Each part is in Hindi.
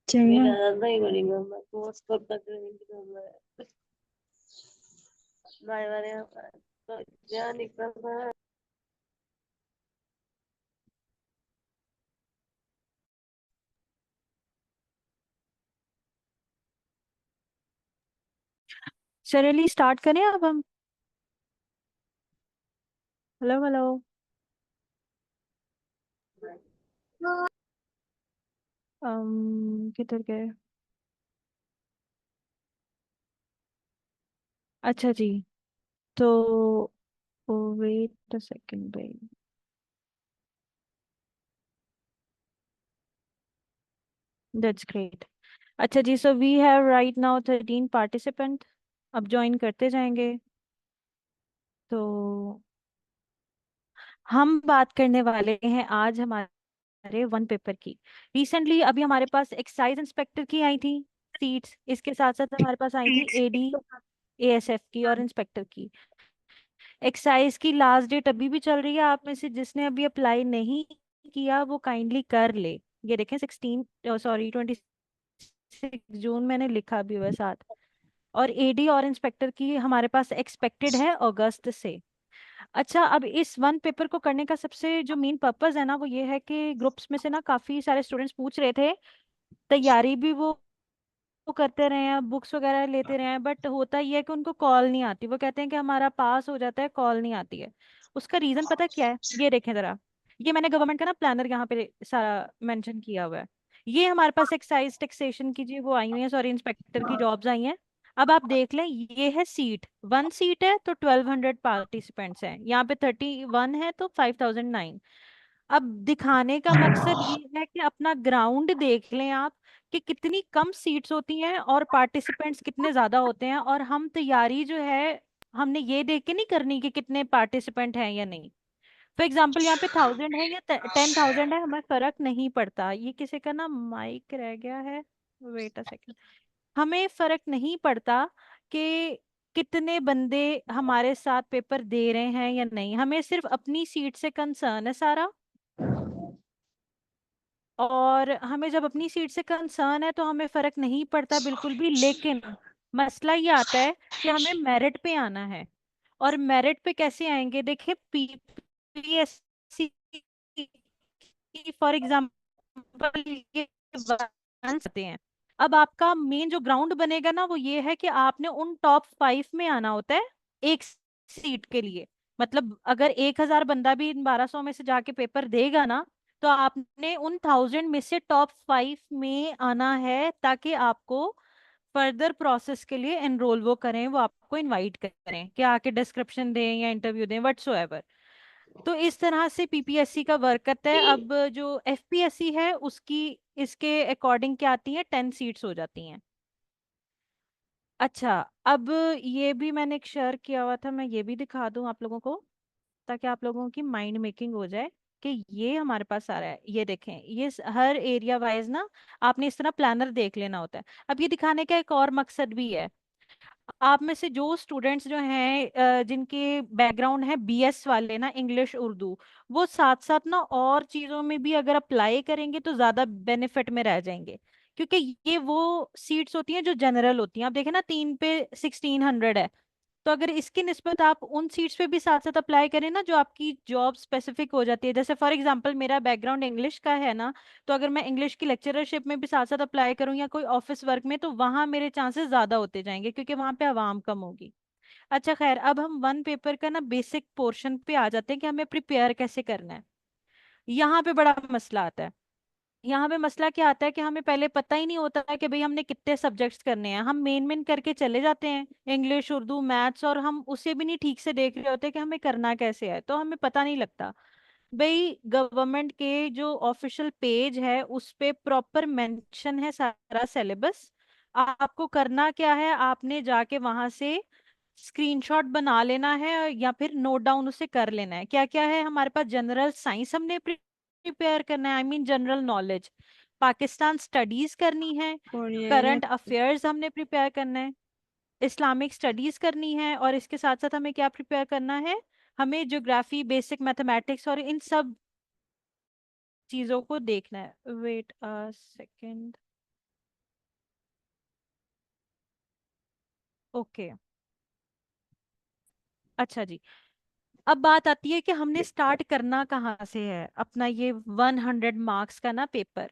चंगा। चलिए स्टार्ट करें अब हम। Hello hello. किधर गए? अच्छा जी। तो वेट अ सेकंड भाई। That's great. अच्छा जी, so we have right now 13 participant. अब ज्वाइन करते जाएंगे। तो हम बात करने वाले हैं आज हमारे वन पेपर की। रिसेंटली अभी हमारे पास एक्साइज इंस्पेक्टर की आई थी सीट्स, इसके साथ साथ हमारे पास आई थी एडी एएसएफ की और इंस्पेक्टर की। एक्साइज की लास्ट डेट अभी भी चल रही है। आप में से जिसने अभी अप्लाई नहीं किया वो काइंडली कर ले। ये देखें 16, सॉरी 26 जून मैंने लिखा भी हुआ है साथ। और एडी और इंस्पेक्टर की हमारे पास एक्सपेक्टेड है अगस्त से। अच्छा, अब इस वन पेपर को करने का सबसे जो मेन पर्पस है ना, वो ये है कि ग्रुप्स में से ना काफी सारे स्टूडेंट्स पूछ रहे थे। तैयारी भी वो करते रहे हैं, बुक्स वगैरह लेते रहे हैं, बट होता ये है कि उनको कॉल नहीं आती। वो कहते हैं कि हमारा पास हो जाता है, कॉल नहीं आती है। उसका रीजन पता क्या है? ये देखें जरा। ये मैंने गवर्नमेंट का ना प्लानर यहाँ पे सारा मेंशन किया हुआ है। ये हमारे पास एक्साइज टैक्सेशन की जी वो आई हुई है, सॉरी इंस्पेक्टर की जॉब्स आई हैं। अब आप देख लें, ये है सीट, वन सीट है तो 1200 पार्टिसिपेंट्स हैं, यहाँ पे 31 है तो 5009। अब दिखाने का मकसद ये है कि अपना ग्राउंड देख लें आप, कि कितनी कम सीट्स होती हैं और पार्टिसिपेंट्स कितने ज्यादा होते हैं। और हम तैयारी जो है, हमने ये देख के नहीं करनी कि कितने पार्टिसिपेंट हैं या नहीं। फॉर एग्जाम्पल यहाँ पे 1000 है या 10,000 है, हमें फर्क नहीं पड़ता। ये किसी का ना माइक रह गया है, वेट अ सेकंड। हमें फर्क नहीं पड़ता कि कितने बंदे हमारे साथ पेपर दे रहे हैं या नहीं, हमें सिर्फ अपनी सीट से कंसर्न है सारा। और हमें जब अपनी सीट से कंसर्न है तो हमें फर्क नहीं पड़ता बिल्कुल भी। लेकिन मसला ये आता है कि हमें मेरिट पे आना है। और मेरिट पे कैसे आएंगे? देखिए, पीपीएससी फॉर एग्जांपल ये वन आते हैं। अब आपका मेन जो ग्राउंड बनेगा ना, वो ये है कि आपने उन टॉप 5 में आना होता है एक सीट के लिए। मतलब अगर 1000 बंदा भी इन 1200 में से जाके पेपर देगा ना, तो आपने उन 1000 में से टॉप 5 में आना है, ताकि आपको फर्दर प्रोसेस के लिए एनरोल वो करें, वो आपको इनवाइट करें कि आके डिस्क्रिप्शन दें या इंटरव्यू दें, व्हाटसोएवर। तो इस तरह से पीपीएससी का वर्क करता है। अब जो एफपीएससी है उसकी इसके अकॉर्डिंग क्या आती है, 10 सीट्स हो जाती हैं। अच्छा, अब ये भी मैंने एक शेयर किया हुआ था, मैं ये भी दिखा दूं आप लोगों को, ताकि आप लोगों की माइंड मेकिंग हो जाए कि ये हमारे पास आ रहा है। ये देखें, ये हर एरिया वाइज ना आपने इस तरह प्लानर देख लेना होता है। अब ये दिखाने का एक और मकसद भी है। आप में से जो स्टूडेंट्स जो हैं जिनके बैकग्राउंड है बीएस वाले ना, इंग्लिश उर्दू, वो साथ साथ ना और चीजों में भी अगर अप्लाई करेंगे तो ज्यादा बेनिफिट में रह जाएंगे। क्योंकि ये वो सीट्स होती हैं जो जनरल होती हैं। आप देखें ना, 3 पे 1600 है। तो अगर इसकी निस्बत आप उन सीट्स पे भी साथ साथ अप्लाई करें ना, जो आपकी जॉब स्पेसिफिक हो जाती है। जैसे फॉर एग्जांपल मेरा बैकग्राउंड इंग्लिश का है ना, तो अगर मैं इंग्लिश की लेक्चरशिप में भी साथ साथ अप्लाई करूँ या कोई ऑफिस वर्क में, तो वहां मेरे चांसेस ज्यादा होते जाएंगे, क्योंकि वहां पे आवाम कम होगी। अच्छा खैर, अब हम वन पेपर का ना बेसिक पोर्शन पे आ जाते हैं कि हमें प्रिपेयर कैसे करना है। यहाँ पे बड़ा मसला आता है। यहाँ पे मसला क्या आता है कि हमें पहले पता ही नहीं होता है कि भाई हमने कितने सब्जेक्ट्स करने हैं। हम मेन मेन करके चले जाते हैं, इंग्लिश उर्दू मैथ्स, और हम उसे भी नहीं ठीक से देख रहे होते कि हमें करना कैसे है, तो हमें पता नहीं लगता। भाई गवर्नमेंट के जो ऑफिशियल पेज है उस पे प्रॉपर मेंशन है सारा सिलेबस। आपको करना क्या है, आपने जाके वहां से स्क्रीनशॉट बना लेना है या फिर नोट डाउन उसे कर लेना है। क्या क्या है हमारे पास? जनरल साइंस हमने प्रिपेयर करना है, I mean general knowledge. Pakistan studies करनी है। कौन ये ना। करंट अफेयर्स हमने प्रिपेयर करना है। इस्लामिक स्टडीज करनी है। और इसके साथ साथ हमें क्या प्रिपेयर करना है? हमें ज्योग्राफी, बेसिक मैथमेटिक्स और इन सब चीजों को देखना है। Wait a second. ओके, अच्छा जी। अब बात आती है कि हमने स्टार्ट करना कहाँ से है अपना ये 100 मार्क्स का ना पेपर।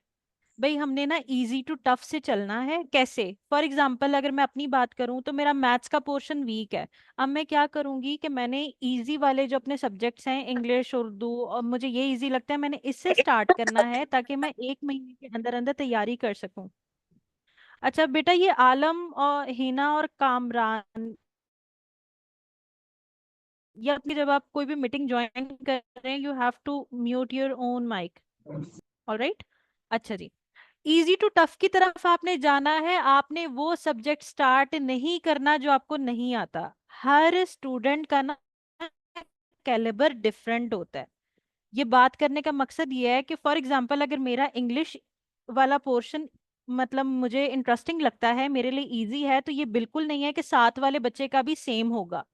भाई हमने ना इजी टू टफ से चलना है। कैसे? फॉर एग्जाम्पल अगर मैं अपनी बात करूं तो मेरा मैथ्स का पोर्शन वीक है। अब मैं क्या करूंगी कि मैंने इजी वाले जो अपने सब्जेक्ट्स हैं, इंग्लिश, उर्दू, और मुझे ये इजी लगता है, मैंने इससे स्टार्ट करना है ताकि मैं 1 महीने के अंदर अंदर तैयारी कर सकूं। अच्छा बेटा, ये आलम और हिना और कामरान, या अपनी जब आप कोई भी मीटिंग ज्वाइन कर रहे हैं, you have to mute your own mic. Alright, अच्छा जी। इजी टू टफ की तरफ आपने जाना है। आपने वो सब्जेक्ट स्टार्ट नहीं करना जो आपको नहीं आता। हर स्टूडेंट का ना कैलिबर डिफरेंट होता है। ये बात करने का मकसद ये है कि फॉर एग्जांपल अगर मेरा इंग्लिश वाला पोर्शन मतलब मुझे इंटरेस्टिंग लगता है, मेरे लिए इजी है, तो ये बिल्कुल नहीं है कि साथ वाले बच्चे का भी सेम होगा।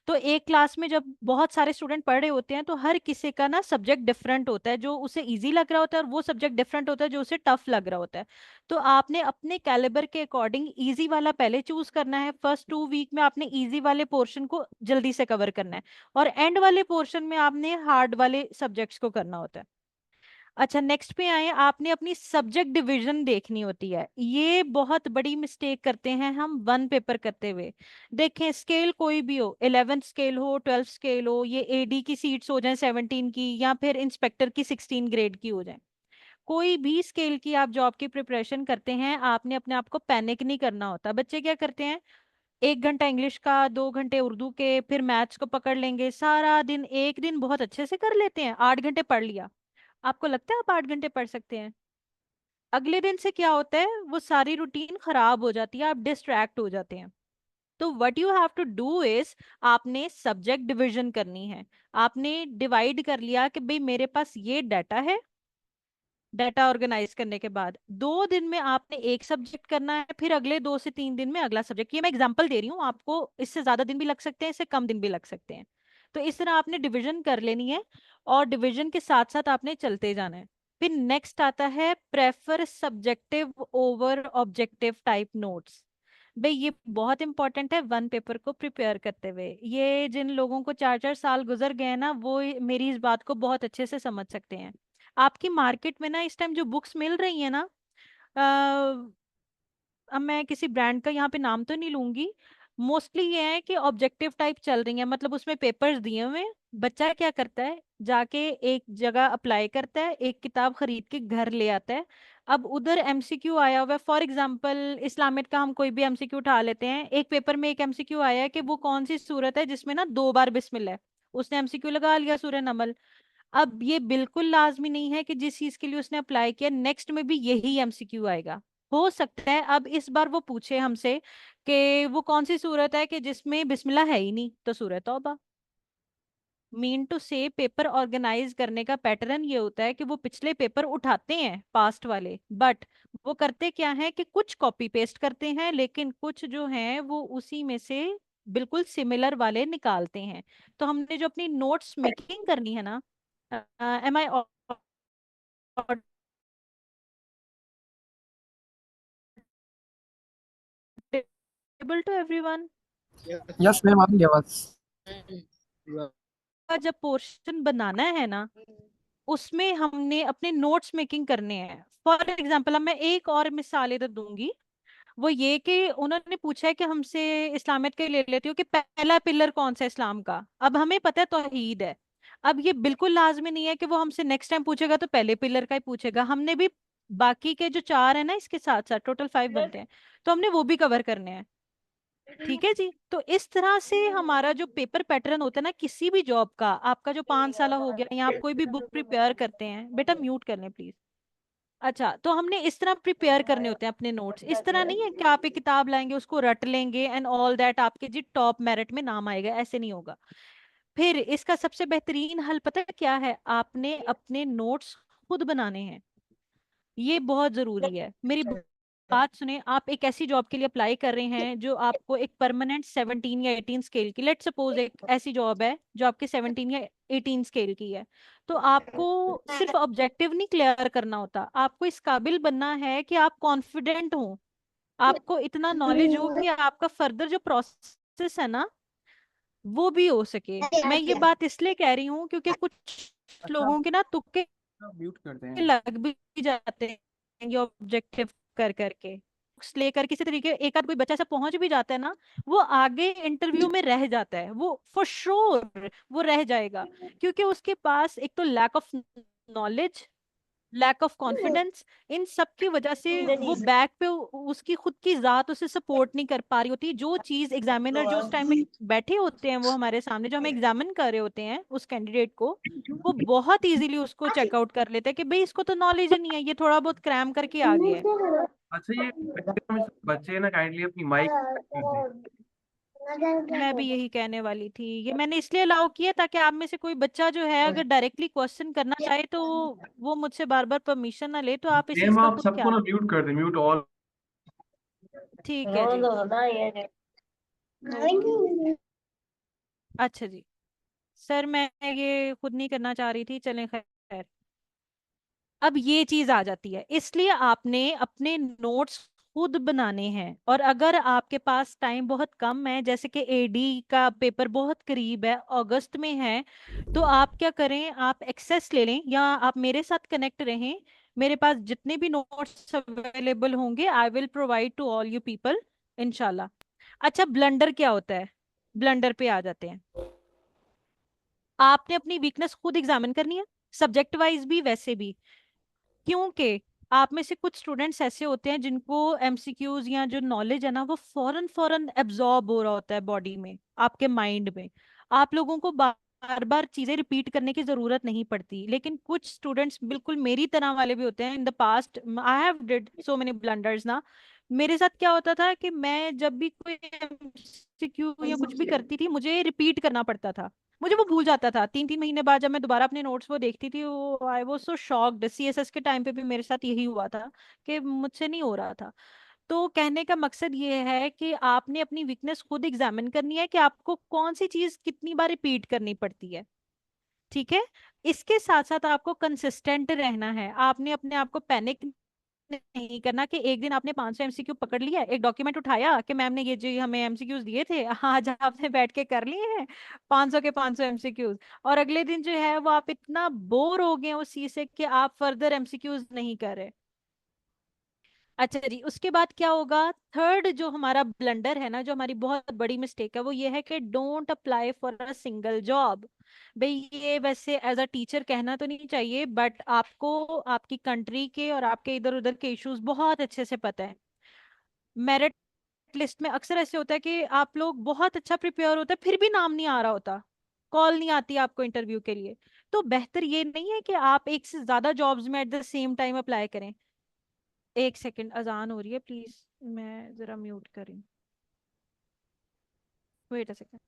तो एक क्लास में जब बहुत सारे स्टूडेंट पढ़ रहे होते हैं तो हर किसी का ना सब्जेक्ट डिफरेंट होता है, जो उसे इजी लग रहा होता है, और वो सब्जेक्ट डिफरेंट होता है जो उसे टफ लग रहा होता है। तो आपने अपने कैलिबर के अकॉर्डिंग इजी वाला पहले चूज करना है। फर्स्ट 2 वीक में आपने इजी वाले पोर्शन को जल्दी से कवर करना है, और एंड वाले पोर्शन में आपने हार्ड वाले सब्जेक्ट्स को करना होता है। अच्छा, नेक्स्ट पे आए, आपने अपनी सब्जेक्ट डिवीजन देखनी होती है। ये बहुत बड़ी मिस्टेक करते हैं हम वन पेपर करते हुए। देखें, स्केल कोई भी हो, 11th स्केल हो, 12th स्केल हो, ये एडी की सीट्स हो जाए 17 की, या फिर इंस्पेक्टर की 16 ग्रेड की हो जाए, कोई भी स्केल की आप जॉब की प्रिपरेशन करते हैं, आपने अपने आप को पैनिक नहीं करना होता। बच्चे क्या करते हैं, 1 घंटा इंग्लिश का, 2 घंटे उर्दू के, फिर मैथ्स को पकड़ लेंगे, सारा दिन एक दिन बहुत अच्छे से कर लेते हैं, 8 घंटे पढ़ लिया। आपको लगता है आप 8 घंटे पढ़ सकते हैं? अगले दिन से क्या होता है, वो सारी रूटीन खराब हो जाती है, आप डिस्ट्रैक्ट हो जाते हैं। तो what you have to do is, आपने सब्जेक्ट डिवीजन करनी है। आपने डिवाइड कर लिया कि भाई मेरे पास ये डाटा है। डाटा ऑर्गेनाइज करने के बाद 2 दिन में आपने एक सब्जेक्ट करना है, फिर अगले 2 से 3 दिन में अगला सब्जेक्ट। ये मैं एग्जांपल दे रही हूँ आपको, इससे ज्यादा दिन भी लग सकते हैं, इससे कम दिन भी लग सकते हैं। तो इस तरह आपने डिवीजन कर लेनी है, और डिवीजन के साथ साथ आपने चलते जाना है। फिर नेक्स्ट आता है prefer subjective over objective type notes. भाई ये बहुत इंपॉर्टेंट है वन पेपर को प्रिपेयर करते हुए। ये जिन लोगों को 4 4 साल गुजर गए हैं ना, वो मेरी इस बात को बहुत अच्छे से समझ सकते हैं। आपकी मार्केट में ना इस टाइम जो बुक्स मिल रही है ना, अब मैं किसी ब्रांड का यहाँ पे नाम तो नहीं लूंगी, मोस्टली ये है कि ऑब्जेक्टिव टाइप चल रही है। मतलब उसमें पेपर्स दिए हुए हैं, बच्चा क्या करता है, जाके एक जगह अप्लाई करता है, एक किताब खरीद के घर ले आता है। अब उधर एमसीक्यू आया हुआ है, फॉर एग्जांपल इस्लामिक का हम कोई भी एमसीक्यू उठा लेते हैं, एक पेपर में एक एमसीक्यू आया है कि वो कौन सी सूरत है जिसमें ना 2 बार बिस्मिल्लाह है। उसने एमसीक्यू लगा लिया सूरह नमल। अब ये बिल्कुल लाजमी नहीं है कि जिस चीज के लिए उसने अप्लाई किया नेक्स्ट में भी यही एमसीक्यू आएगा। हो सकता है अब इस बार वो पूछे हमसे कि वो कौन सी सूरत है कि जिसमें बिस्मिल्लाह है ही नहीं, तो सूरत तौबा। मीन टू से पेपर ऑर्गेनाइज करने का पैटर्न ये होता है कि वो पिछले पेपर उठाते हैं पास्ट वाले, बट वो करते क्या है कि कुछ कॉपी पेस्ट करते हैं, लेकिन कुछ जो हैं वो उसी में से बिल्कुल सिमिलर वाले निकालते हैं। तो हमने जो अपनी नोट्स मेकिंग करनी है ना, am I audible to everyone? Yes ma'am, आ रही है आवाज। का जब पोर्शन बनाना है ना, उसमें हमने अपने नोट्स मेकिंग करने हैं। फॉर एग्जाम्पल अब मैं एक और मिसाल इधर दूंगी, वो ये कि उन्होंने पूछा है कि हमसे, इस्लामियत के ले लेती हो, कि पहला पिलर कौन सा है इस्लाम का। अब हमें पता है तौहीद है। अब ये बिल्कुल लाजमी नहीं है कि वो हमसे नेक्स्ट टाइम पूछेगा तो पहले पिलर का ही पूछेगा, हमने भी बाकी के जो 4 है ना, इसके साथ साथ टोटल 5 बनते हैं, तो हमने वो भी कवर करने हैं। ठीक है जी। तो इस तरह से हमारा जो पेपर पैटर्न होता है ना किसी भी जॉब का, आपका जो 5 साल हो गया, या आप कोई भी बुक प्रिपेयर करते हैं, बेटा म्यूट कर लें प्लीज। अच्छा, तो हमने इस तरह प्रिपेयर करने होते हैं अपने नोट्स। इस तरह नहीं है कि आप एक किताब लाएंगे, उसको रट लेंगे एंड ऑल दैट, आपके जी टॉप मेरिट में नाम आएगा, ऐसे नहीं होगा। फिर इसका सबसे बेहतरीन हल पता है क्या है, आपने अपने नोट्स खुद बनाने हैं। ये बहुत जरूरी है। मेरी बात सुने, आप एक ऐसी जॉब के लिए अप्लाई कर रहे हैं जो आपको एक परमानेंट 17 या 18 स्केल की, लेट सपोज एक ऐसी जॉब है जो आपके 17 या 18 स्केल की है, तो आपको सिर्फ ऑब्जेक्टिव नहीं क्लियर करना होता, आपको इस काबिल बनना है कि आप कॉन्फिडेंट हो, आपको इतना नॉलेज हो कि आपका फर्दर जो प्रोसेस है ना वो भी हो सके। मैं ये बात इसलिए कह रही हूँ क्योंकि कुछ अच्छा लोगों के ना तुक्के म्यूट करते हैं। लग भी जाते हैं ये ऑब्जेक्टिव कर करके, लेकर किसी तरीके एक आध कोई बच्चा ऐसा पहुंच भी जाता है ना, वो आगे इंटरव्यू में रह जाता है, वो फॉर श्योर वो रह जाएगा, क्योंकि उसके पास एक तो lack of knowledge, lack of confidence, इन सब की वजह से वो बैक पे उसकी खुद की जात उसे सपोर्ट नहीं कर पा रही होती। जो चीज एग्जामिनर जो उस टाइम में बैठे होते हैं वो हमारे सामने जो हमें एग्जामिन कर रहे होते हैं उस कैंडिडेट को, वो बहुत इजीली उसको चेकआउट कर लेते हैं कि भाई इसको तो नॉलेज ही नहीं है, ये थोड़ा बहुत क्रैम करके आ गया है। अच्छा, ये बच्चे ना काइंडली अपनी माइक कर दें। मैं भी यही कहने वाली थी, ये मैंने इसलिए अलाउ किया ताकि आप में से कोई बच्चा जो है अगर डायरेक्टली क्वेश्चन करना चाहे तो वो मुझसे बार बार परमिशन ना ले, तो आप इस चीज मैम का आप खुद सबको ख्याल। ना म्यूट कर दें, म्यूट ऑल। ठीक है जी। ओके, अच्छा जी। सर मैं ये खुद नहीं करना चाह रही थी, चलें खैर। अब ये चीज आ जाती है, इसलिए आपने अपने नोट्स खुद बनाने हैं, और अगर आपके पास टाइम बहुत कम है, जैसे कि एडी का पेपर बहुत करीब है, अगस्त में है, तो आप क्या करें, आप एक्सेस ले लें या आप मेरे साथ कनेक्ट रहें, मेरे पास जितने भी नोट्स अवेलेबल होंगे I will provide to all you people इंशाल्लाह। अच्छा, ब्लंडर क्या होता है, ब्लंडर पे आ जाते हैं। आपने अपनी वीकनेस खुद एग्जामिन करनी है, सब्जेक्ट वाइज भी वैसे भी, क्योंकि आप में से कुछ स्टूडेंट्स ऐसे होते हैं जिनको एमसीक्यूज या जो नॉलेज है ना वो फौरन फौरन एब्जॉर्ब हो रहा होता है बॉडी में, आपके माइंड में, आप लोगों को बार बार चीजें रिपीट करने की जरूरत नहीं पड़ती, लेकिन कुछ स्टूडेंट्स बिल्कुल मेरी तरह वाले भी होते हैं। In the past I have did so many blunders ना, मेरे साथ क्या होता था कि मैं जब भी कोई एमसीक्यू या कुछ भी करती थी मुझे रिपीट करना पड़ता था, मुझे वो भूल जाता था, 3 3 महीने बाद जब मैं दोबारा अपने नोट्स वो देखती थी, वो I was so shocked. CSS के टाइम पे भी मेरे साथ यही हुआ था कि मुझसे नहीं हो रहा था। तो कहने का मकसद ये है कि आपने अपनी वीकनेस खुद एग्जामिन करनी है कि आपको कौन सी चीज कितनी बार रिपीट करनी पड़ती है, ठीक है। इसके साथ साथ आपको कंसिस्टेंट रहना है, आपने अपने आप को पैनिक नहीं करना कि एक दिन आपने 500 एमसीक्यू पकड़ लिया, एक डॉक्यूमेंट उठाया कि मैम ने ये जो हमें एमसीक्यूज दिए थे आज आपने बैठ के कर लिए हैं 500 के 500 एमसीक्यूज, और अगले दिन जो है वो आप इतना बोर हो गए उस चीज से कि आप फर्दर एमसीक्यूज नहीं कर रहे। अच्छा जी, उसके बाद क्या होगा, थर्ड जो हमारा ब्लंडर है ना, जो हमारी बहुत बड़ी मिस्टेक है, वो ये है कि don't apply for a single job. भाई ये वैसे एज अ टीचर कहना तो नहीं चाहिए, बट आपको आपकी कंट्री के और आपके इधर उधर के इश्यूज बहुत अच्छे से पता है। मेरिट लिस्ट में अक्सर ऐसे होता है कि आप लोग बहुत अच्छा प्रिपेयर होता है फिर भी नाम नहीं आ रहा होता, कॉल नहीं आती आपको इंटरव्यू के लिए। तो बेहतर ये नहीं है कि आप एक से ज्यादा जॉब्स में at the same time apply करें। एक सेकंड, अजान हो रही है, प्लीज मैं जरा म्यूट करूँ, वेट अ सेकंड।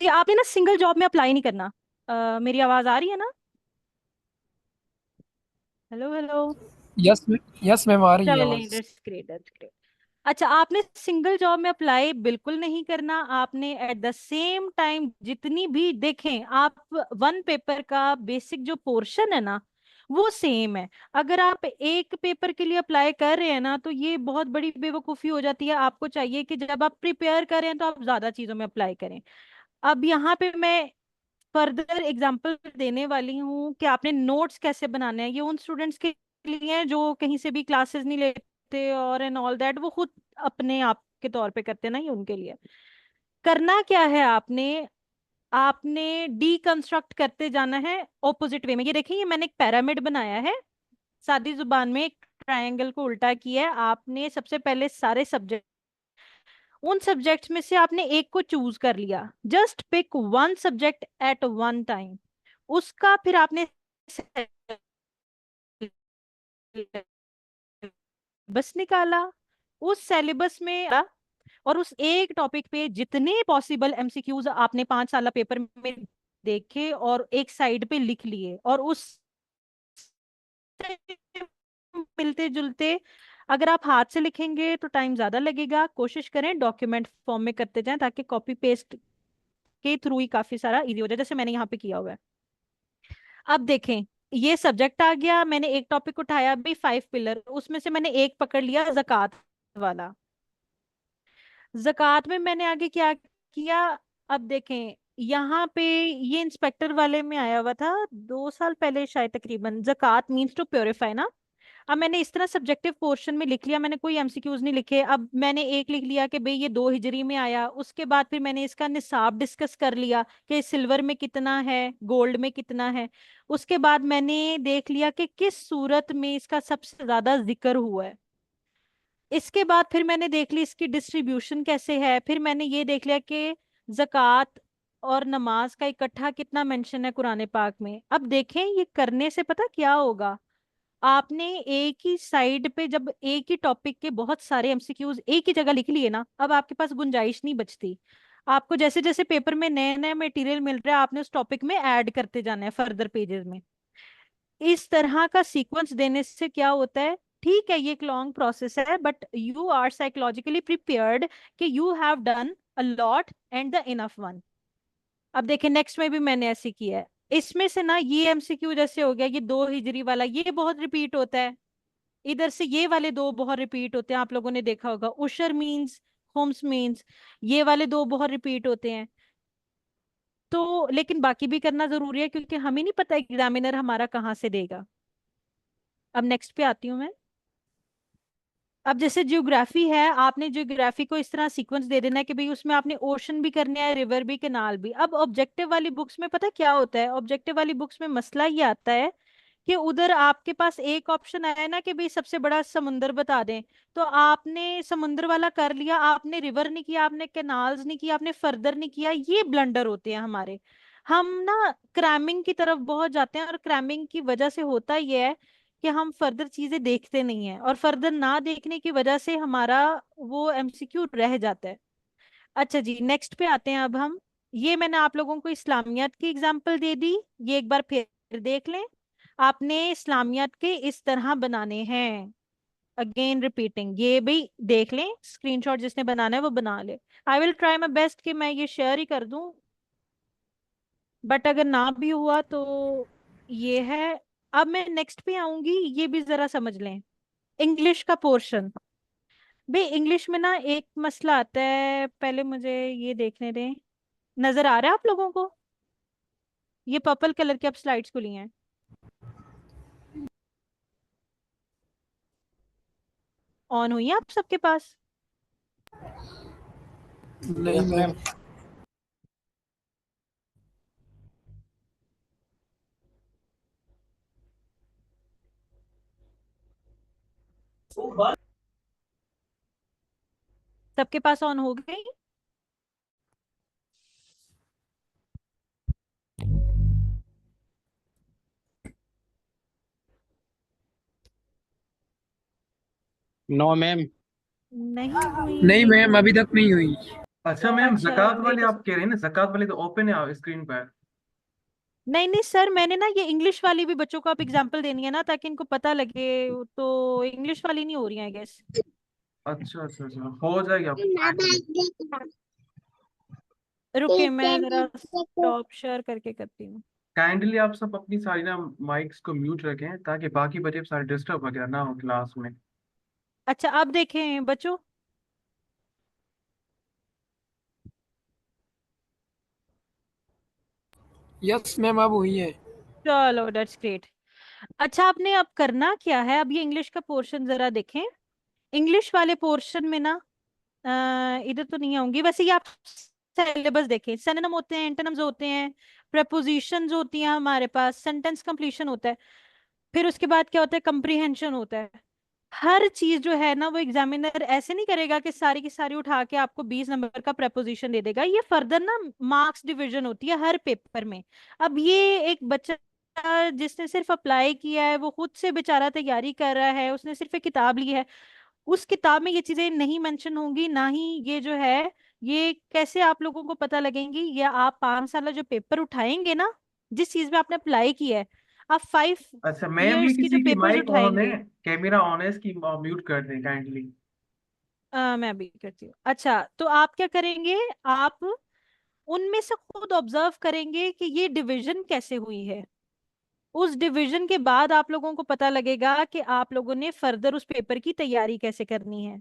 ये आपने ना सिंगल जॉब में अप्लाई नहीं करना। मेरी आवाज आ रही है ना? Hello hello. यस मैम आ रही है चलें, आवाज। That's great, that's great. अच्छा, आपने सिंगल जॉब में अप्लाई बिल्कुल नहीं करना, आपने एट द सेम टाइम जितनी भी देखें आप, वन पेपर का बेसिक जो पोर्शन है ना वो सेम है। अगर आप एक पेपर के लिए अप्लाई कर रहे हैं ना तो ये बहुत बड़ी बेवकूफी हो जाती है, आपको चाहिए कि जब आप प्रिपेयर करें तो आप ज्यादा चीजों में अप्लाई करें। अब यहाँ पे मैं फर्दर एग्जांपल देने वाली हूँ कि आपने नोट्स कैसे बनाने हैं, ये उन स्टूडेंट्स के लिए हैं जो कहीं से भी क्लासेस नहीं लेते और एंड ऑल दैट, वो खुद अपने आप के तौर पे करते हैं ना, ये उनके लिए। करना क्या है आपने, आपने डीकंस्ट्रक्ट करते जाना है ऑपोजिट वे में। ये देखिए, ये मैंने एक पिरामिड बनाया है, सादी जुबान में एक ट्रायंगल को उल्टा किया है आपने। सबसे पहले सारे सब्जेक्ट, उन सब्जेक्ट्स में से आपने एक को चूज कर लिया, just pick one subject at one time. उसका फिर आपने सिलेबस निकाला, उस सिलेबस में और उस एक टॉपिक पे जितने पॉसिबल एमसीक्यूज आपने 5 साल पेपर में देखे और एक साइड पे लिख लिए, और उस मिलते जुलते अगर आप हाथ से लिखेंगे तो टाइम ज्यादा लगेगा, कोशिश करें डॉक्यूमेंट फॉर्म में करते जाएं ताकि कॉपी पेस्ट के थ्रू ही काफी सारा इजी हो जाए, जैसे मैंने यहाँ पे किया हुआ है। अब देखें, ये सब्जेक्ट आ गया, मैंने एक टॉपिक उठाया भी 5 पिलर, उसमें से मैंने एक पकड़ लिया जक़ात वाला। जक़ात में मैंने आगे क्या किया, अब देखें यहाँ पे ये इंस्पेक्टर वाले में आया हुआ था 2 साल पहले शायद तकरीबन, जक़ात मीन्स टू प्योरीफाई ना। अब मैंने इस तरह सब्जेक्टिव पोर्शन में लिख लिया, मैंने कोई एमसीक्यूज नहीं लिखे। अब मैंने एक लिख लिया कि भाई ये 2 हिजरी में आया, उसके बाद फिर मैंने इसका निसाब डिस्कस कर लिया कि सिल्वर में कितना है, गोल्ड में कितना है। उसके बाद मैंने देख लिया कि किस सूरत में इसका सबसे ज्यादा जिक्र हुआ है। इसके बाद फिर मैंने देख ली इसकी डिस्ट्रीब्यूशन कैसे है, फिर मैंने ये देख लिया कि जक़ात और नमाज का इकट्ठा कितना मेंशन है कुरान पाक में। अब देखें ये करने से पता क्या होगा, आपने एक ही साइड पे जब एक ही टॉपिक के बहुत सारे एमसीक्यूज एक ही जगह लिख लिए ना, अब आपके पास गुंजाइश नहीं बचती। आपको जैसे जैसे पेपर में नए नए मटेरियल मिल रहा है आपने उस टॉपिक में ऐड करते जाना है फर्दर पेजेस में। इस तरह का सीक्वेंस देने से क्या होता है, ठीक है ये एक लॉन्ग प्रोसेस है but you are psychologically prepared कि you have done a lot and the enough one. अब देखें नेक्स्ट में भी मैंने ऐसे किया है, इसमें से ना ये एमसीक्यू जैसे हो गया, ये 2 हिजरी वाला ये बहुत रिपीट होता है, इधर से ये वाले 2 बहुत रिपीट होते हैं, आप लोगों ने देखा होगा उशर मींस, होम्स मींस, ये वाले 2 बहुत रिपीट होते हैं। तो लेकिन बाकी भी करना जरूरी है क्योंकि हमें नहीं पता एग्जामिनर हमारा कहाँ से देगा। अब नेक्स्ट पे आती हूँ मैं। अब जैसे ज्योग्राफी है, आपने ज्योग्राफी को इस तरह सीक्वेंस दे देना है कि भाई उसमें आपने ओशन भी करना है, रिवर भी, कैनाल भी। अब ऑब्जेक्टिव वाली बुक्स में पता क्या होता है, ऑब्जेक्टिव वाली बुक्स में मसला ये आता है कि उधर आपके पास एक ऑप्शन आया ना कि भाई सबसे बड़ा समुंदर बता दें, तो आपने समुंदर वाला कर लिया, आपने रिवर नहीं किया, आपने कैनाल्स नहीं किया, आपने फर्दर नहीं किया। ये ब्लंडर होते हैं हमारे। हम ना क्रैमिंग की तरफ बहुत जाते हैं और क्रैमिंग की वजह से होता ये है कि हम फर्दर चीजें देखते नहीं है, और फर्दर ना देखने की वजह से हमारा वो एमसीक्यू रह जाता है। अच्छा जी नेक्स्ट पे आते हैं अब हम। ये मैंने आप लोगों को इस्लामियत की एग्जांपल दे दी, ये एक बार फिर देख लें। आपने इस्लामियत के इस तरह बनाने हैं, अगेन रिपीटिंग, ये भी देख लें, स्क्रीनशॉट जिसने बनाना है वो बना ले। I will try my best कि मैं ये शेयर ही कर दूं, बट अगर ना भी हुआ तो ये है। अब मैं नेक्स्ट पे आऊंगी, ये भी जरा समझ लें, इंग्लिश का पोर्शन। भाई इंग्लिश में ना एक मसला आता है, पहले मुझे ये देखने दें, नजर आ रहा है आप लोगों को, ये पर्पल कलर की आप स्लाइड्स को लिए हैं, ऑन हुई है आप सबके पास? नहीं मैम। सबके पास ऑन हो गई? No ma'am. नहीं हुई? नहीं मैम अभी तक नहीं हुई। अच्छा मैम, अच्छा, ज़कात वाले मेरे आप कह रहे हैं ना, ज़कात वाले तो ओपन है स्क्रीन पर। नहीं नहीं सर, मैंने ना ये इंग्लिश वाली भी बच्चों को आप एग्जांपल देनी है ना ताकि इनको पता लगे, तो इंग्लिश वाली नहीं हो रही है आई गेस। अच्छा अच्छा अच्छा, हो जाएगी आप। रुके मैं जरा स्टॉप शेयर करके करती हूँ। काइंडली आप सब अपनी सारी ना माइक्स को म्यूट रखें ताकि बाकी बच्चे सारे डिस्टर्ब वगैरह ना हो क्लास में। अच्छा अब देखें बच्चों, यस मैम अब हुई है। चलो दैट्स ग्रेट। अच्छा आपने अब करना क्या है, अब ये इंग्लिश का पोर्शन जरा देखें। इंग्लिश वाले पोर्शन में ना इधर तो नहीं आऊंगी, वैसे ये आप सिलेबस देखें, सिनोनिम होते हैं, एंटोनिम्स होते हैं, प्रेपोजिशंस होती हैं, हमारे पास सेंटेंस कंप्लीशन होता है। फिर उसके बाद क्या होता है, कंप्रीहेंशन होता है। हर चीज जो है ना वो एग्जामिनर ऐसे नहीं करेगा कि सारी की सारी उठा के आपको 20 नंबर का प्रपोजिशन दे देगा। ये फर्दर ना मार्क्स डिवीजन होती है हर पेपर में। अब ये एक बच्चा जिसने सिर्फ अप्लाई किया है, वो खुद से बेचारा तैयारी कर रहा है, उसने सिर्फ एक किताब ली है, उस किताब में ये चीजें नहीं मेंशन होंगी, ना ही ये जो है, ये कैसे आप लोगों को पता लगेंगी? ये आप 5 साल जो पेपर उठाएंगे ना, जिस चीज में आपने अप्लाई किया है, आप 5 अच्छा मैम, ये ईयर्स की जो किसी की पेपर्स माइक ऑन है, उठाएंगे। कैमरा ऑन है, इसकी म्यूट कर दें काइंडली। मैं अभी करती हूँ। अच्छा, तो आप क्या करेंगे, आप उनमें से खुद ऑब्जर्व करेंगे कि ये डिवीजन कैसे हुई है। उस डिवीजन के बाद आप लोगों को पता लगेगा कि आप लोगों ने फर्दर उस पेपर की तैयारी कैसे करनी है।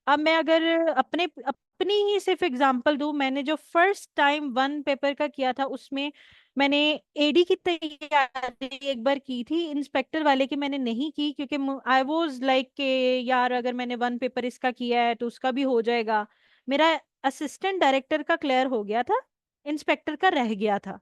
अब मैं अगर अपनी ही सिर्फ एग्जांपल दूं, मैंने जो फर्स्ट टाइम वन पेपर का किया था उसमें मैंने एडी की तैयारी एक बार की थी, इंस्पेक्टर वाले की मैंने नहीं की, क्योंकि आई वाज लाइक के यार अगर मैंने वन पेपर इसका किया है तो उसका भी हो जाएगा। मेरा असिस्टेंट डायरेक्टर का क्लियर हो गया था, इंस्पेक्टर का रह गया था।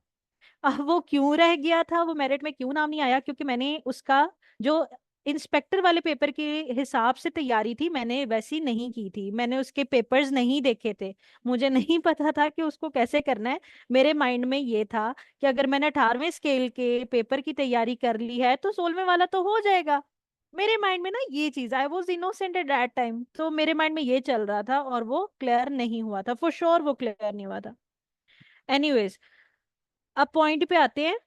अब वो क्यों रह गया था, वो मेरिट में क्यों नाम नहीं आया, क्योंकि मैंने उसका जो इंस्पेक्टर वाले पेपर के हिसाब से तैयारी थी मैंने वैसी नहीं की थी, मैंने उसके पेपर्स नहीं देखे थे, मुझे नहीं पता था कि उसको कैसे करना है। मेरे माइंड में ये था कि अगर मैंने 18वें स्केल के पेपर की तैयारी कर ली है तो 16वें वाला तो हो जाएगा। मेरे माइंड में ना ये चीज, I was innocent at that time, तो मेरे माइंड में ये चल रहा था और वो क्लियर नहीं हुआ था, फॉर श्योर वो क्लियर नहीं हुआ था। एनीवेज, अब पॉइंट पे आते हैं।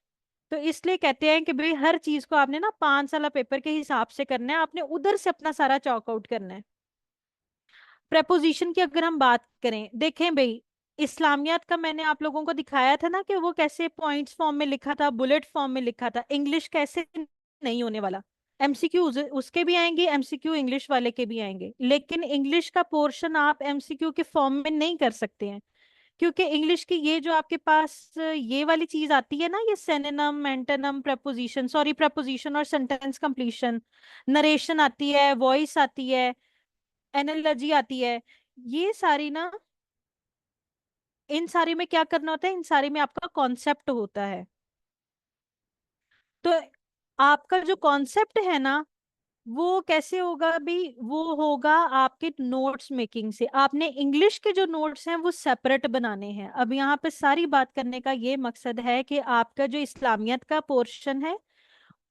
तो इसलिए कहते हैं कि भाई हर चीज को आपने ना 5 साल पेपर के हिसाब से करना है, आपने उधर से अपना सारा चॉक आउट करना है। प्रेपोजिशन की अगर हम बात करें, देखें भाई, इस्लामियात का मैंने आप लोगों को दिखाया था ना कि वो कैसे पॉइंट्स फॉर्म में लिखा था, बुलेट फॉर्म में लिखा था। इंग्लिश कैसे नहीं होने वाला, एमसीक्यू उसके भी आएंगे, एमसीक्यू इंग्लिश वाले के भी आएंगे, लेकिन इंग्लिश का पोर्शन आप एमसीक्यू के फॉर्म में नहीं कर सकते हैं, क्योंकि इंग्लिश की ये जो आपके पास ये वाली चीज आती है ना, ये synonym, antonym, preposition, sorry preposition और सेंटेंस कंप्लीशन, नरेशन आती है, वॉइस आती है, एनालॉजी आती है, ये सारी ना, इन सारी में क्या करना होता है, इन सारी में आपका कॉन्सेप्ट होता है। तो आपका जो कॉन्सेप्ट है ना, वो कैसे होगा भी, वो होगा आपके नोट्स मेकिंग से। आपने इंग्लिश के जो नोट्स हैं वो सेपरेट बनाने हैं। अब यहाँ पे सारी बात करने का ये मकसद है कि आपका जो इस्लामियत का पोर्शन है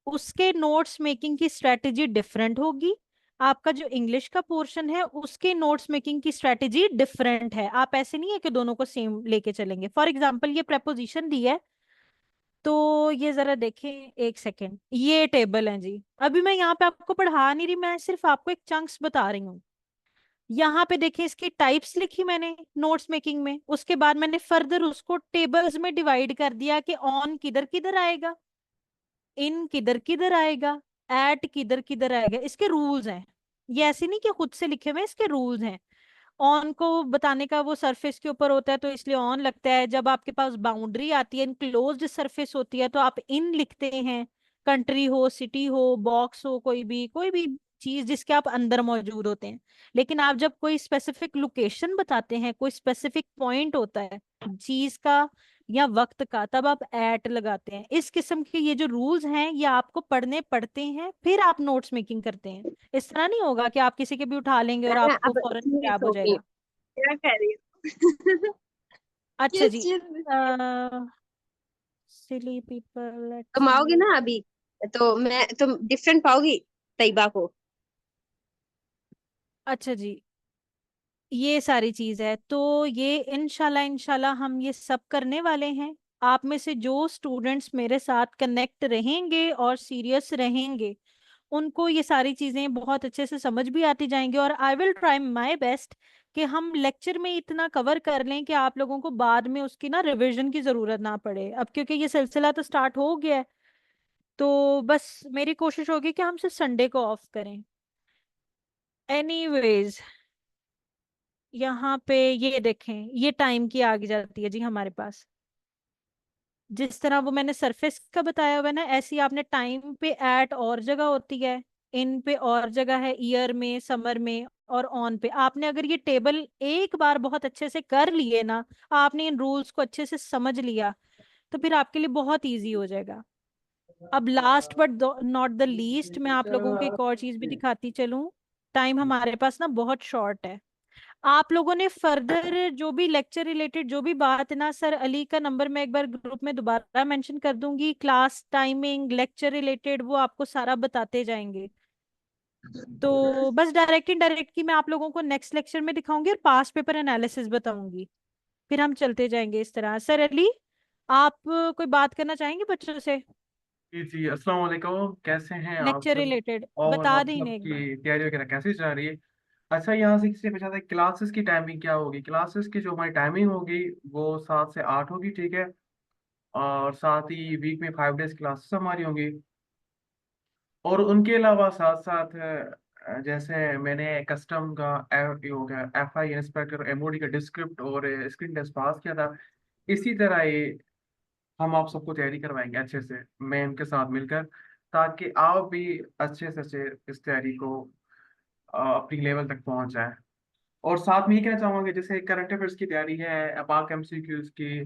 उसके नोट्स मेकिंग की स्ट्रेटेजी डिफरेंट होगी, आपका जो इंग्लिश का पोर्शन है उसके नोट्स मेकिंग की स्ट्रेटेजी डिफरेंट है। आप ऐसे नहीं है कि दोनों को सेम लेके चलेंगे। फॉर एग्जाम्पल, ये प्रपोजिशन दी है, तो ये जरा देखें, एक सेकेंड, ये टेबल है जी। अभी मैं यहाँ पे आपको पढ़ा नहीं रही, मैं सिर्फ आपको एक चंक्स बता रही हूँ। यहाँ पे देखें, इसकी टाइप्स लिखी मैंने नोट्स मेकिंग में, उसके बाद मैंने फर्दर उसको टेबल्स में डिवाइड कर दिया कि ऑन किधर किधर आएगा, इन किधर किधर आएगा, एट किधर किधर आएगा। इसके रूल्स हैं, ये ऐसे नहीं कि खुद से लिखे हुए, इसके रूल्स हैं। ऑन को बताने का, वो सरफेस के ऊपर होता है तो इसलिए ऑन लगता है। जब आपके पास बाउंड्री आती है, इनक्लोज्ड सरफेस होती है, तो आप इन लिखते हैं। कंट्री हो, सिटी हो, बॉक्स हो, कोई भी चीज जिसके आप अंदर मौजूद होते हैं। लेकिन आप जब कोई स्पेसिफिक लोकेशन बताते हैं, कोई स्पेसिफिक पॉइंट होता है चीज का या वक्त का, तब आप एट लगाते हैं। इस किस्म के ये जो रूल्स हैं ये आपको पढ़ने पड़ते हैं, फिर आप नोट्स मेकिंग करते हैं। इस तरह नहीं होगा कि आप किसी के भी उठा लेंगे और मैं आपको अब फौरन मिस ग्रैब हो हो गई, जाएगा। क्या कह रही हो? अच्छा किस जी, चीज में? सिली पीपल, तुम लेट्स आओगी सी। ना अभी, तो मैं तुम डिफरेंट पाओगी तैयबा को। अच्छा जी, ये सारी चीज है, तो ये इंशाल्लाह इंशाल्लाह हम ये सब करने वाले हैं। आप में से जो स्टूडेंट्स मेरे साथ कनेक्ट रहेंगे और सीरियस रहेंगे, उनको ये सारी चीजें बहुत अच्छे से समझ भी आती जाएंगी, और I will try my best कि हम लेक्चर में इतना कवर कर लें कि आप लोगों को बाद में उसकी ना रिवीजन की जरूरत ना पड़े। अब क्योंकि ये सिलसिला तो स्टार्ट हो गया है, तो बस मेरी कोशिश होगी कि हम सिर्फ संडे को ऑफ करें। एनीवेज, यहाँ पे ये देखें, ये टाइम की आ जाती है जी हमारे पास। जिस तरह वो मैंने सरफेस का बताया हुआ है ना, ऐसी आपने टाइम पे एट और जगह होती है, इन पे और जगह है, ईयर में, समर में, और ऑन पे। आपने अगर ये टेबल एक बार बहुत अच्छे से कर लिए ना, आपने इन रूल्स को अच्छे से समझ लिया, तो फिर आपके लिए बहुत इजी हो जाएगा। अब last but not the least मैं आप लोगों को एक और चीज भी दिखाती चलूं। टाइम हमारे पास ना बहुत शॉर्ट है। आप लोगों ने फर्दर जो भी लेक्चर रिलेटेड जो भी बात है ना, सर अली का नंबर मैं एक बार ग्रुप में दोबारा मेंशन कर दूंगी, क्लास टाइमिंग लेक्चर रिलेटेड वो आपको सारा बताते जाएंगे। तो बस डायरेक्ट इनडायरेक्ट की मैं आप लोगों को नेक्स्ट लेक्चर में दिखाऊंगी और पास्ट पेपर एनालिसिस बताऊंगी। फिर हम चलते जाएंगे इस तरह। सर अली, आप कोई बात करना चाहेंगे बच्चों से जी जी, अस्सलाम वालेकुम, कैसे हैं आप लेक्चर सब? रिलेटेड? और बता आप दें इन्हें एक बार। सबकी तैयारी वगैरह कैसे चल रही है? अच्छा, यहाँ से किसी ने पूछा था क्लासेस की टाइमिंग क्या होगी। क्लासेस की जो हमारी टाइमिंग होगी वो 7 से 8 होगी, ठीक है। और साथ ही वीक में 5 डेज क्लासेस हमारी होंगी। और उनके अलावा साथ साथ जैसे मैंने कस्टम का ये हो गया FI इंस्पेक्टर MOD का डिस्क्रिप्ट और स्क्रीन टेस्ट पास किया था, इसी तरह ये हम आप सबको तैयारी करवाएंगे अच्छे से मैं उनके साथ मिलकर, ताकि आप भी अच्छे से अच्छे इस तैयारी को अपनी लेवल तक पहुंच जाए। और साथ में ये कहना चाहूंगा, जैसे करंट अफेयर्स की तैयारी है, पाक MCQs की,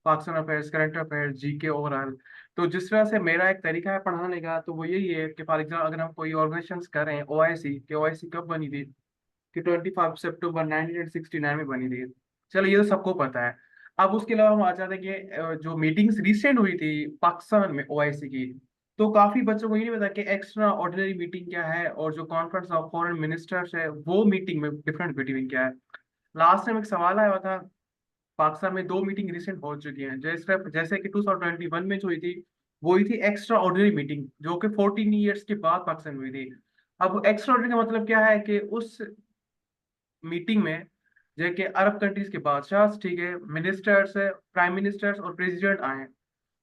Pakistan affairs, current affairs, GK overall, तो जिस तरह से मेरा एक तरीका है पढ़ाने का, तो वो यही है कि फॉर एग्जाम्पल अगर हम कोई ऑर्गेनाइजेशन कर रहे हैं, OIC कब बनी थी? कि 25 सितंबर 1969 में बनी थी। चलो ये तो सबको पता है। अब उसके अलावा हम आ जाते हैं कि जो मीटिंग्स रिसेंट हुई थी पाकिस्तान में OIC की, तो काफी बच्चों को ये नहीं पता कि एक्स्ट्रा ऑर्डिनरी मीटिंग क्या है और जो कॉन्फ्रेंस ऑफ फॉरेन मिनिस्टर्स है वो मीटिंग में डिफरेंट मीटिंग क्या है। लास्ट टाइम एक सवाल आया हुआ था, पाकिस्तान में 2 मीटिंग रिसेंट हो चुकी हैं, जैसे जैसे कि 2021 में जो हुई थी वो हुई थी एक्स्ट्रा ऑर्डिनरी मीटिंग, जो कि 14 ईयर्स के बाद पाकिस्तान में हुई थी। अब एक्स्ट्रा ऑर्डिनरी का मतलब क्या है कि उस मीटिंग में जो कि अरब कंट्रीज के बादशाह, ठीक है, मिनिस्टर्स, प्राइम मिनिस्टर्स और प्रेसिडेंट आए।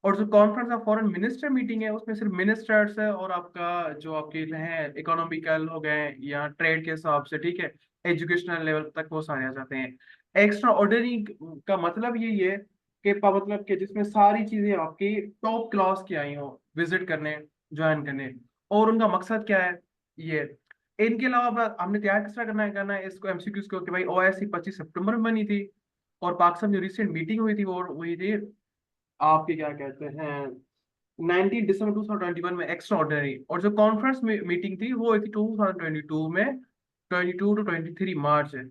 और जो conference of foreign minister meeting है उसमें सिर्फ मिनिस्टर्स है और आपका जो आपके हैं इकोनॉमिकल हो गए या ट्रेड के हिसाब से, ठीक है, एजुकेशनल लेवल तक वो सारे आ जाते हैं। एक्स्ट्रा ऑर्डिनरी का मतलब यही है कि मतलब कि जिसमें सारी चीजें आपकी टॉप क्लास की आई हो विजिट करने, ज्वाइन करने। और उनका मकसद क्या है ये। इनके अलावा हमने तैयार किस तरह करना है इसको MCQs को, कि भाई OIC 25 सितंबर में बनी थी और पाकिस्तान जो रिसेंट मीटिंग हुई थी वो हुई थी आपके क्या कहते हैं 19 दिसंबर 2021 में एक्स्ट्रा ऑर्डिनरी। और जो कॉन्फ्रेंस मीटिंग थी वो हुई थी 2022 में, 22 to 23 मार्च है।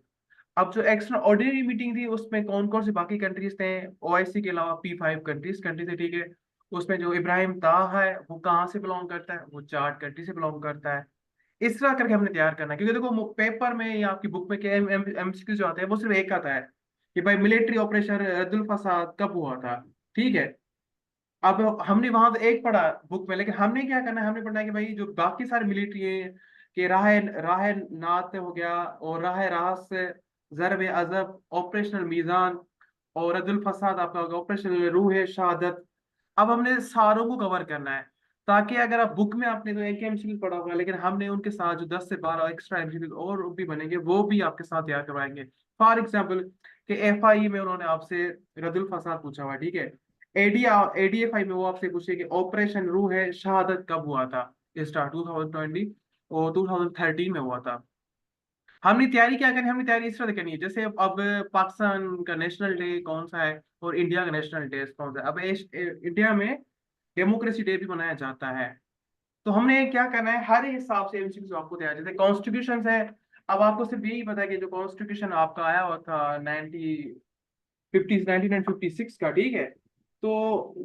अब जो एक्स्ट्रा ऑर्डिनरी मीटिंग थी उसमें कौन कौन से बाकी कंट्रीज थे, OIC के अलावा P5 कंट्रीज थे, ठीक है। उसमें जो इब्राहिम ताह है वो कहाँ से बिलोंग करता है? वो चार्ट कंट्री से बिलोंग करता है। इस तरह करके हमने तैयार करना है, क्योंकि देखो पेपर में या आपकी बुक में के MCQ जो आते हैं वो सिर्फ एक आता है कि भाई मिलिट्री ऑपरेशन रद्दुल फसाद कब हुआ था, ठीक है। अब हमने वहां तो एक पढ़ा बुक में, लेकिन हमने क्या करना है, हमने पढ़ना है कि भाई जो बाकी सारे मिलिट्री है कि राह राह नात हो गया और राह रास, जरब अजब, ऑपरेशनल मीजान और रद्दुल फसाद आपका होगा ऑपरेशनल रूह शहादत। अब हमने सारों को कवर करना है, ताकि अगर आप बुक में आपने तो एक MCQ पढ़ा होगा, लेकिन हमने उनके साथ जो 10 से 12 एक्स्ट्रा MCQ और भी बनेंगे वो भी आपके साथ तैयार करवाएंगे। फॉर एग्जाम्पल कि FI में उन्होंने आपसे रद्दुल फसाद पूछा हुआ है, ठीक है। ADFI में वो आपसे पूछे कि ऑपरेशन रूह है शहादत कब हुआ था? स्टार्ट 2020 और 2013 में हुआ था। हमने तैयारी क्या करनी है, हमने तैयारी इस तरह से करनी है, जैसे अब पाकिस्तान का नेशनल डे कौन सा है और इंडिया का नेशनल डे कौन सा है। अब इंडिया में डेमोक्रेसी डे भी मनाया जाता है। तो हमने क्या करना है, हर हिसाब से MCQ आपको तैयार, जैसे कॉन्स्टिट्यूशन है। अब आपको सिर्फ यही पता है कि जो कॉन्स्टिट्यूशन आपका आया हुआ था 1956 का, ठीक है, तो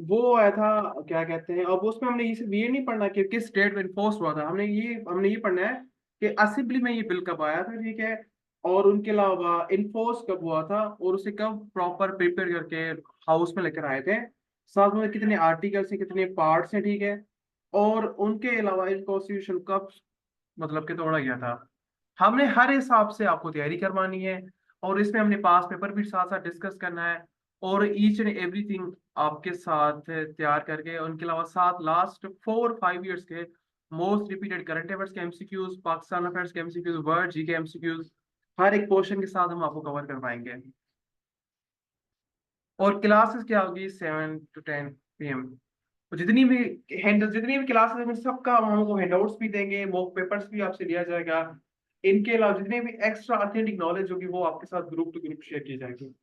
वो आया था क्या कहते हैं। अब उसमें हमने ये नहीं पढ़ना कि किस डेट में इन्फोर्स हुआ था, हमने ये पढ़ना है कि असेंबली में ये बिल कब आया था, ठीक है। और उनके अलावा इन्फोर्स कब हुआ था और उसे कब प्रॉपर प्रिपेयर करके हाउस में लेकर आए थे, साथ में कितने आर्टिकल्स हैं, कितने पार्ट्स हैं, ठीक है। और उनके अलावा इन कॉन्स्टिट्यूशन कब मतलब कि तोड़ा गया था। हमने हर हिसाब से आपको तैयारी करवानी है और इसमें हमने पास पेपर भी साथ साथ डिस्कस करना है और ईच एंड एवरीथिंग आपके साथ तैयार करके। उनके अलावा साथ लास्ट 4-5 ईयर्स के मोस्ट रिपीटेड करंट अफेयर्स के MCQs, पाकिस्तान अफेयर्स के MCQs, वर्ल्ड GK MCQs, हर एक पोर्शन के साथ हम आपको कवर करवाएंगे। और क्लासेस क्या होगी 7 to 10 PM। तो जितनी भी क्लासेस में सबका हम हमको हैंडआउट्स भी देंगे, मॉक पेपर्स भी आपसे लिया जाएगा। इनके अलावा जितने भी एक्स्ट्रा ऑथेंटिक नॉलेज होगी वो आपके साथ ग्रुप टू ग्रुप शेयर की जाएगी।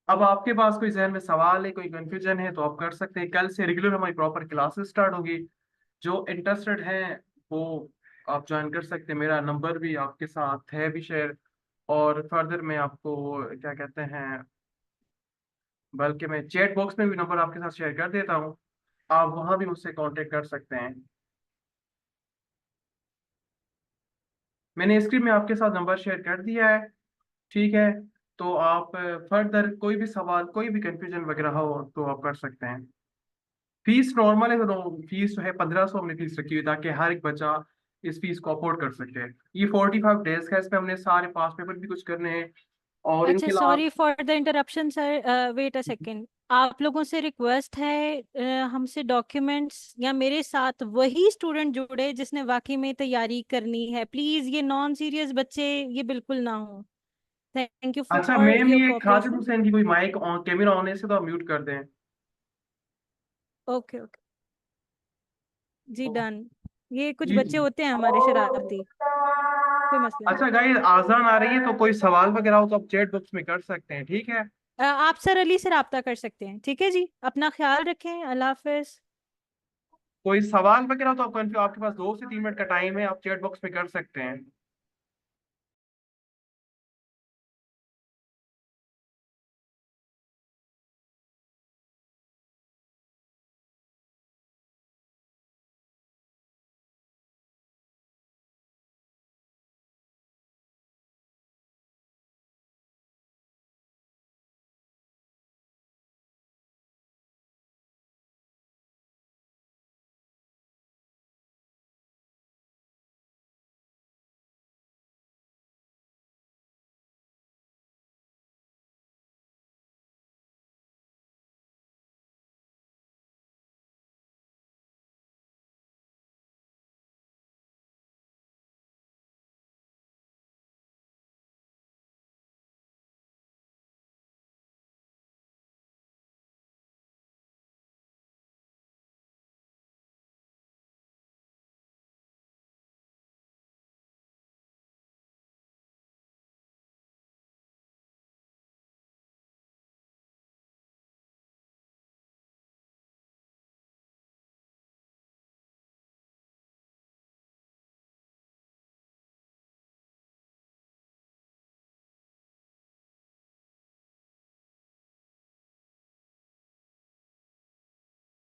अब आपके पास कोई जहन में सवाल है, कोई कंफ्यूजन है तो आप कर सकते हैं। कल से रेगुलर हमारी प्रॉपर क्लासेस स्टार्ट होगी। जो इंटरेस्टेड हैं वो आप ज्वाइन कर सकते हैं। मेरा नंबर भी आपके साथ है भी शेयर, और फर्दर मैं आपको क्या कहते हैं, बल्कि मैं चैट बॉक्स में भी नंबर आपके साथ शेयर कर देता हूँ, आप वहां भी मुझसे कांटेक्ट कर सकते हैं। मैंने स्क्रीन में आपके साथ नंबर शेयर कर दिया है, ठीक है। तो आप फर्दर कोई भी सवाल, कोई भी कंफ्यूजन वगैरह हो तो आप कर सकते हैं। फीस नॉर्मल है, तो फीस जो है 1500 हमने फीस रखी हुई, ताकि हर एक बच्चा इस फीस को अफोर्ड कर सके। ये 45 डेज का, इसमें हमने सारे पास पेपर भी कुछ करने हैं, और अच्छा, इनके अलावा sorry for the interruption sir, wait a second. आप लोगों से रिक्वेस्ट है, हमसे डॉक्यूमेंट्स या मेरे साथ वही स्टूडेंट जुड़े जिसने वाकई में तैयारी करनी है। प्लीज ये नॉन सीरियस बच्चे ये बिल्कुल ना हो। थैंक यू अच्छा फॉर मैम, योर ये खालिद कोऑपरेशन। हुसैन की कोई माइक ऑन, कैमरा ऑन है से तो आप म्यूट कर दें। ओके ओके जी, डन। ये कुछ जी बच्चे जी। होते हैं हमारे शरारती, कोई मसला नहीं। अच्छा गाइस, आजान आ रही है, तो कोई सवाल वगैरह हो तो आप चैट बॉक्स में कर सकते हैं, ठीक है। आप सर अली से रब्ता कर सकते हैं, ठीक है जी। अपना ख्याल रखें, अल्लाह हाफिज। कोई सवाल वगैरह हो तो आप आपके पास 2 से 3 मिनट का टाइम है, आप चैट बॉक्स में कर सकते हैं।